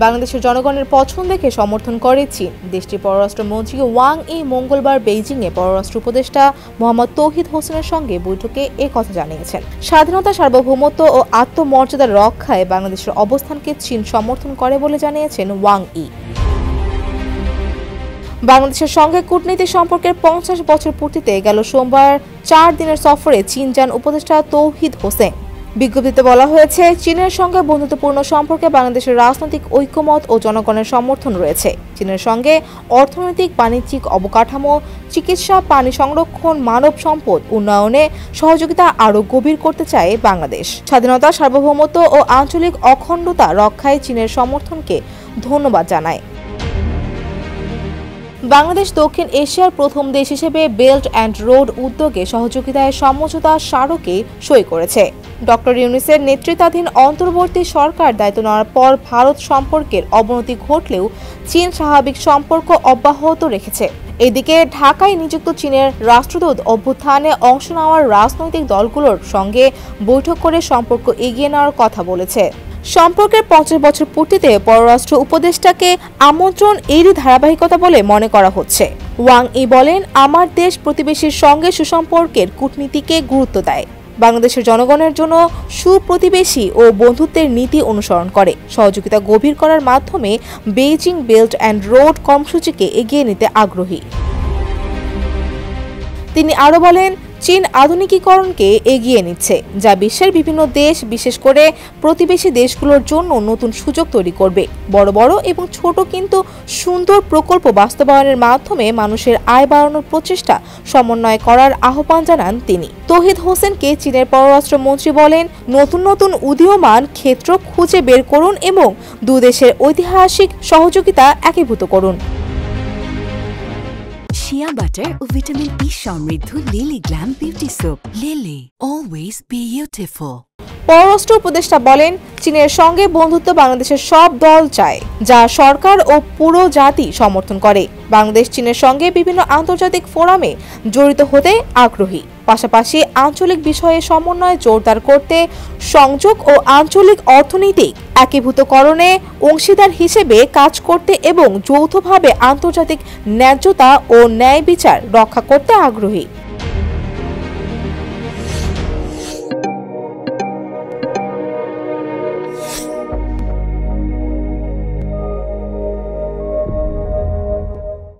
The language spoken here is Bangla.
বাংলাদেশের জনগণের পছন্দ দেখে সমর্থন করে চীন। দেশটির পররাষ্ট্রমন্ত্রী ওয়াং ই মঙ্গলবার বেইজিংয়ে পররাষ্ট্র উপদেষ্টা মোহাম্মদ তৌহিদ হোসেনের সঙ্গে বৈঠকে কথা জানিয়েছেন। স্বাধীনতা, সার্বভৌমত্ব ও আত্মমর্যাদা রক্ষায় বাংলাদেশের অবস্থানকে চীন সমর্থন করে বলে জানিয়েছেন ওয়াং ই। বাংলাদেশের সঙ্গে কূটনৈতিক সম্পর্কের 50 বছর পূর্তিতে গেল সোমবার 4 দিনের সফরে চীন যান উপদেষ্টা তৌহিদ হোসেন। বিজ্ঞপ্তিতে বলা হয়েছে, চীনের সঙ্গে বন্ধুত্বপূর্ণ সম্পর্কে বাংলাদেশের রাজনৈতিক ঐক্যমত ও জনগণের সমর্থন রয়েছে। চীনের সঙ্গে অর্থনৈতিক, বাণিজ্যিক, অবকাঠামো, চিকিৎসা, পানি সংরক্ষণ, মানব সম্পদ উন্নয়নে সহযোগিতা আরও গভীর করতে চায় বাংলাদেশ। স্বাধীনতা, সার্বভৌমত্ব ও আঞ্চলিক অখণ্ডতা রক্ষায় চীনের সমর্থনকে ধন্যবাদ জানায়। বাংলাদেশ দক্ষিণ এশিয়ার প্রথম দেশ হিসেবে বেল্ট অ্যান্ড রোড উদ্যোগে সহযোগিতায় সমঝোতা স্মারকে সই করেছে। ডক্টর ইউনূসের নেতৃত্বাধীন অন্তর্বর্তী সরকার দায়িত্ব নেওয়ার পর ভারত সম্পর্কের অবনতি ঘটলেও চীন স্বাভাবিক সম্পর্ক অব্যাহত রেখেছে। এদিকে ঢাকায় নিযুক্ত চীনের রাষ্ট্রদূত অভ্যুত্থানে অংশ নেওয়ার রাজনৈতিক দলগুলোর সঙ্গে বৈঠক করে সম্পর্ক এগিয়ে নেওয়ার কথা বলেছে। সম্পর্কের 50 বছর পূর্তিতে পররাষ্ট্র উপদেষ্টাকে আমন্ত্রণ এরই ধারাবাহিকতা বলে মনে করা হচ্ছে। ওয়াং ই বলেন, আমার দেশ প্রতিবেশীর সঙ্গে সুসম্পর্কের কূটনীতিকে গুরুত্ব দেয়। বাংলাদেশের জনগণের জন্য সুপ্রতিবেশী ও বন্ধুত্বের নীতি অনুসরণ করে। সহযোগিতা গভীর করার মাধ্যমে বেইজিং বেল্ট অ্যান্ড রোড কর্মসূচিকে এগিয়ে নিতে আগ্রহী। তিনি আরও বলেন, চীন আধুনিকীকরণকে এগিয়ে নিচ্ছে, যা বিশ্বের বিভিন্ন দেশ, বিশেষ করে প্রতিবেশী দেশগুলোর জন্য নতুন সুযোগ তৈরি করবে। বড় বড় এবং ছোট কিন্তু সুন্দর প্রকল্প বাস্তবায়নের মাধ্যমে মানুষের আয় বাড়ানোর প্রচেষ্টা সমন্বয় করার আহ্বান জানান তিনি। তৌহিদ হোসেনকে চীনের পররাষ্ট্রমন্ত্রী বলেন, নতুন নতুন উদীয়মান ক্ষেত্র খুঁজে বের করুন এবং দুদেশের ঐতিহাসিক সহযোগিতা একীভূত করুন। শিয়া বাটার ও ভিটামিন ই সমৃদ্ধ lily glam beauty soap. Lily, always beautiful. পররাষ্ট্র উপদেষ্টা বলেন, চীনের সঙ্গে বন্ধুত্ব বাংলাদেশের সব দল চায়, যা সরকার ও পুরো জাতি সমর্থন করে। বাংলাদেশ চীনের সঙ্গে বিভিন্ন আন্তর্জাতিক ফোরামে জড়িত হতে আগ্রহী। পাশাপাশি আঞ্চলিক বিষয়ে সমন্বয় জোরদার করতে, সংযোগ ও আঞ্চলিক অর্থনৈতিক একীভূতকরণে অংশীদার হিসেবে কাজ করতে এবং যৌথভাবে আন্তর্জাতিক ন্যায্যতা ও ন্যায় বিচার রক্ষা করতে আগ্রহী।